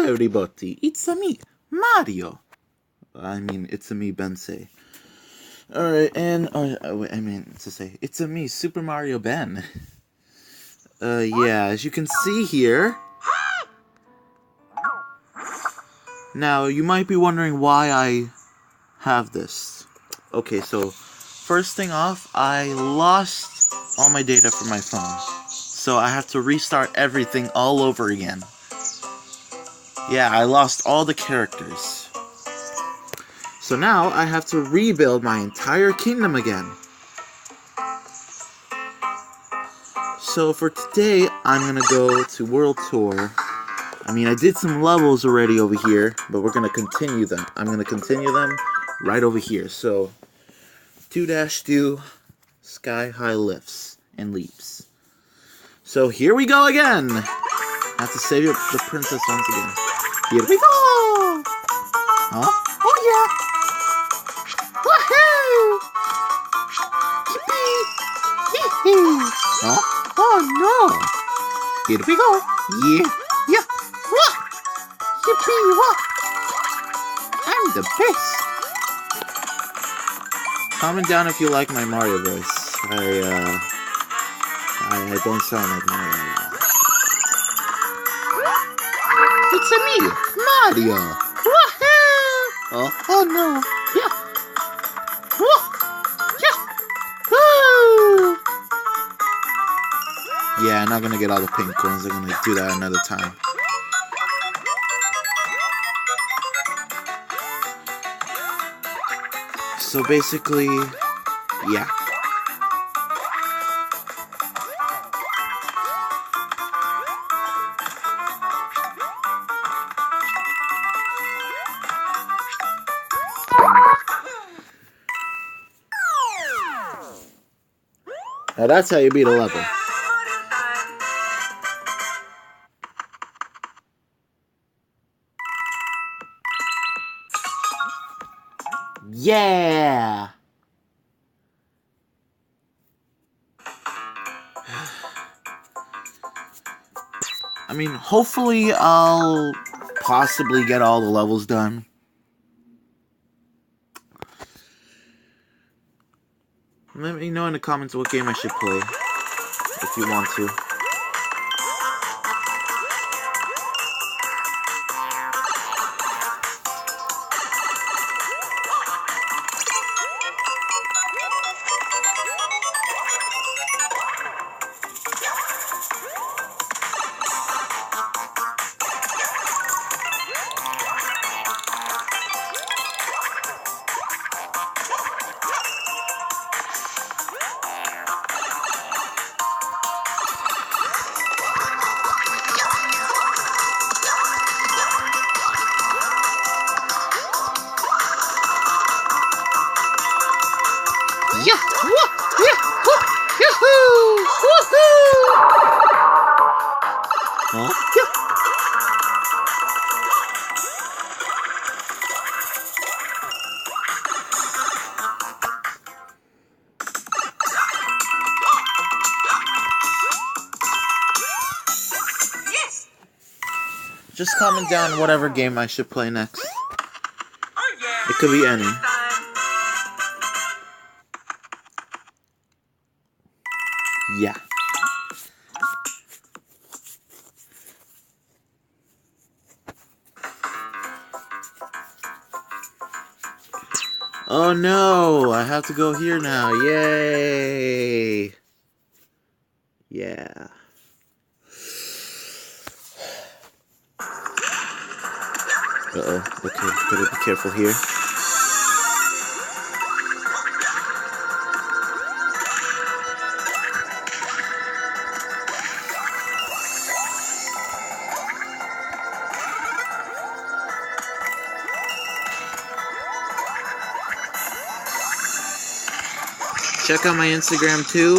everybody, it's a me, Mario. I mean, it's a me, Bensei. Alright, and, it's a me, Super Mario Ben. Yeah, as you can see here. Now, you might be wondering why I have this. Okay, so, first thing off, I lost all my data from my phone. So I have to restart everything all over again. Yeah, I lost all the characters. So now I have to rebuild my entire kingdom again. So for today, I'm gonna go to World Tour. I mean, I did some levels already over here, but we're gonna continue them. I'm gonna continue them right over here. So, 2-2 Sky High Lifts and Leaps. So here we go again! I have to save the princess once again. Here we go! Huh? Oh yeah! Woohoo! Yippee! Hee-hee! Huh? Oh no! Here we go! Yeah! Yeah! Wah! Yippee! Wah! I'm the best! Comment down if you like my Mario voice. I don't sound like Mario. It's a me, Mario! Woohoo! Oh no! Yeah! Whoa! Yeah! Woo! Yeah, I'm not gonna get all the pink ones. I'm gonna do that another time. So basically, yeah. Now that's how you beat a level. Yeah! I mean, hopefully I'll possibly get all the levels done. Let me know in the comments what game I should play, if you want to. Yeah! Woo! Yeah! Woo! Yahoo! Woohoo! Huh? Yeah! Yes! Just comment down whatever game I should play next. Oh, yeah. It could be any. Yeah. Oh no, I have to go here now. Yay. Yeah. Uh-oh. Okay, better be careful here. Check out my Instagram too.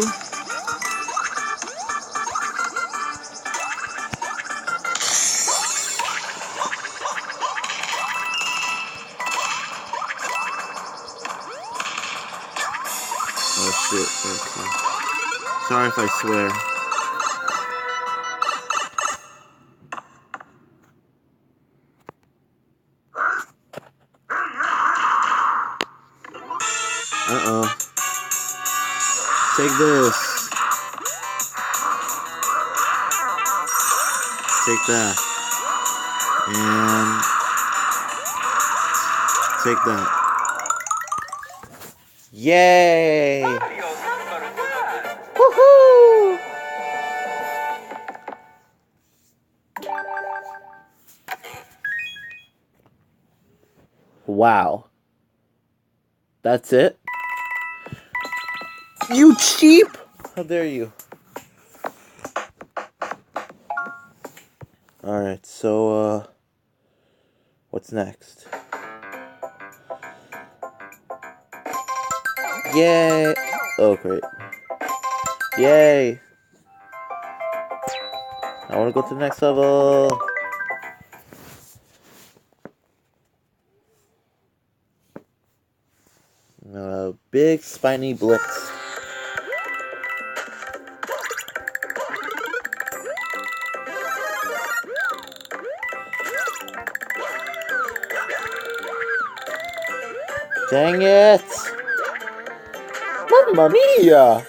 Oh shit, okay. Sorry if I swear. Uh-oh. Take this. Take that. And take that. Yay! Woohoo! Wow. That's it? You cheap! How dare you? Alright, so, what's next? Yay! Oh, great. Yay! I want to go to the next level! Big spiny blitz. Dang it! Mamma mia!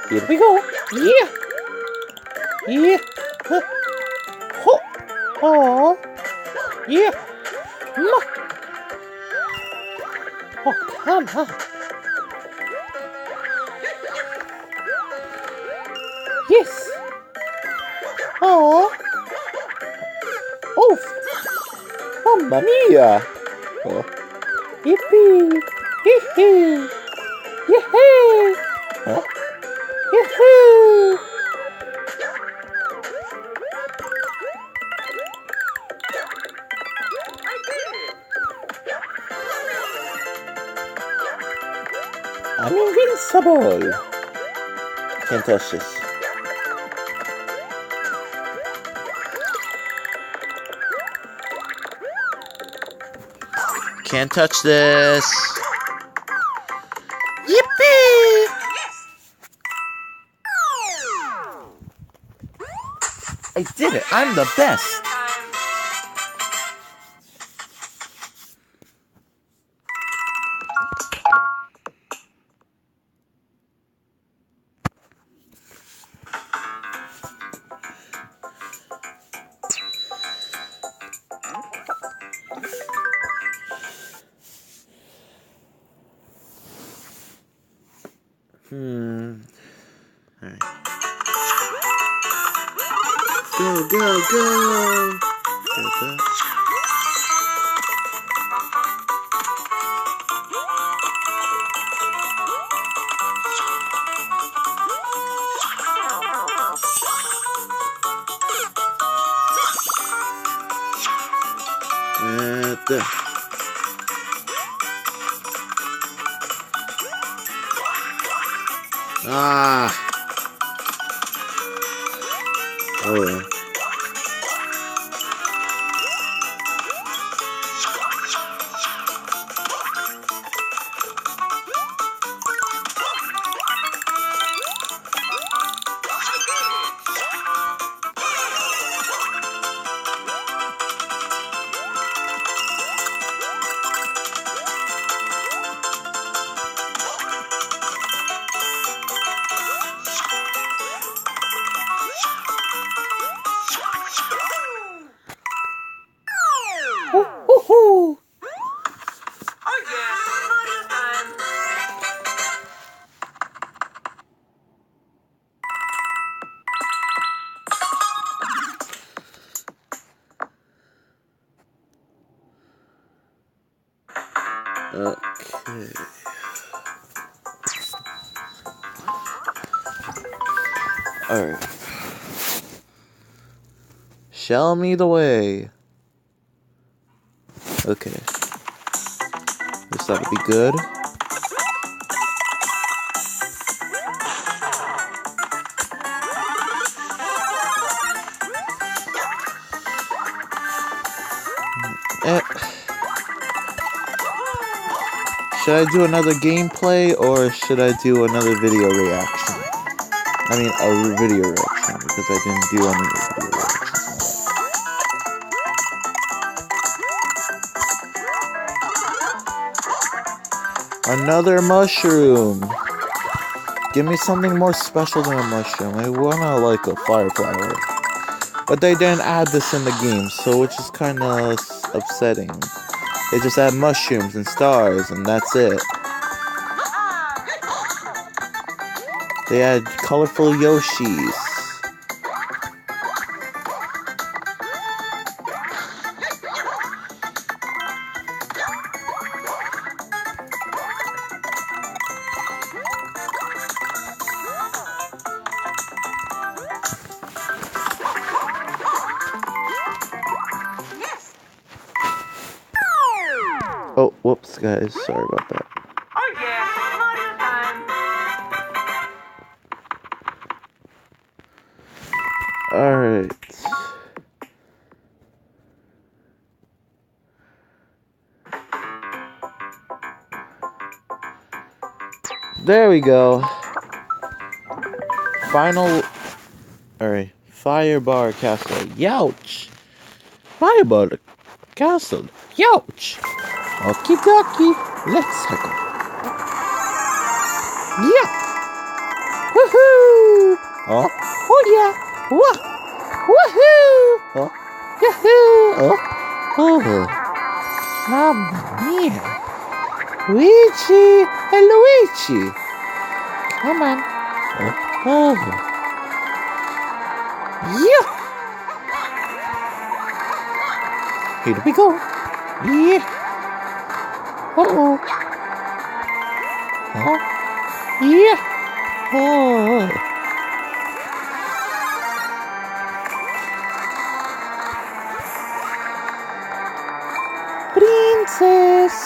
Here we go! Yeah! Yeah! Ho! Oh! Yeah! Oh, come on! Yes! Oh! Oh! Mamma mia! Oh. Yippee! Yee-hee! Yee-hee! Huh? Yee-hoo! I'm invincible! Can't touch this. Can't touch this! Yippee! I did it! I'm the best! Alright. Go, go, go! Got that. Right there. Ah! Oh yeah. Woohoo! Okay. Alright. Show me the way. Okay. This ought to be good. Should I do another gameplay or should I do another video reaction? I mean, a video reaction because I didn't do any video reactions. Another mushroom. Give me something more special than a mushroom. I wanna like a fire flower. But they didn't add this in the game, so which is kinda upsetting. They just add mushrooms and stars, and that's it. They add colorful Yoshis. Oh, whoops, guys. Sorry about that. Oh yeah, Mario time. Alright. There we go. Final. Alright. Firebar Castle. Youch! Firebar Castle. Youch! Okie dokie. Let's go. Yeah! Woohoo! Oh, oh yeah! Wah! Woohoo! Oh, yahoo! Oh, oh. Mamma mia! Luigi and Luigi! Come on! Oh, oh. Yeah! Here we go! Yeah! Uh-oh! Oh! Yeah! Oh! Princess!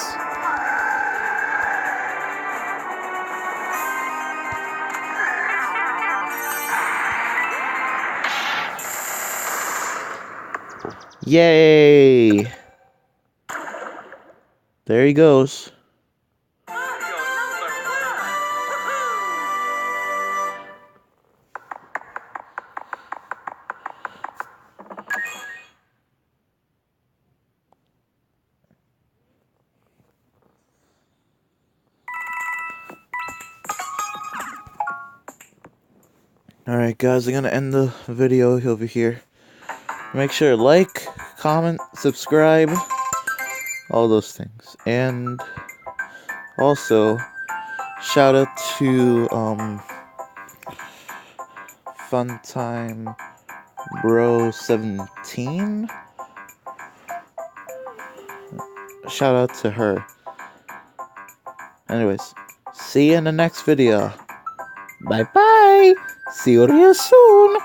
Yay! There he goes. Alright guys, I'm gonna end the video over here. Make sure to like, comment, subscribe, all those things. And also, shout out to Funtime Bro 17. Shout out to her. Anyways, see you in the next video. Bye bye. See you real soon.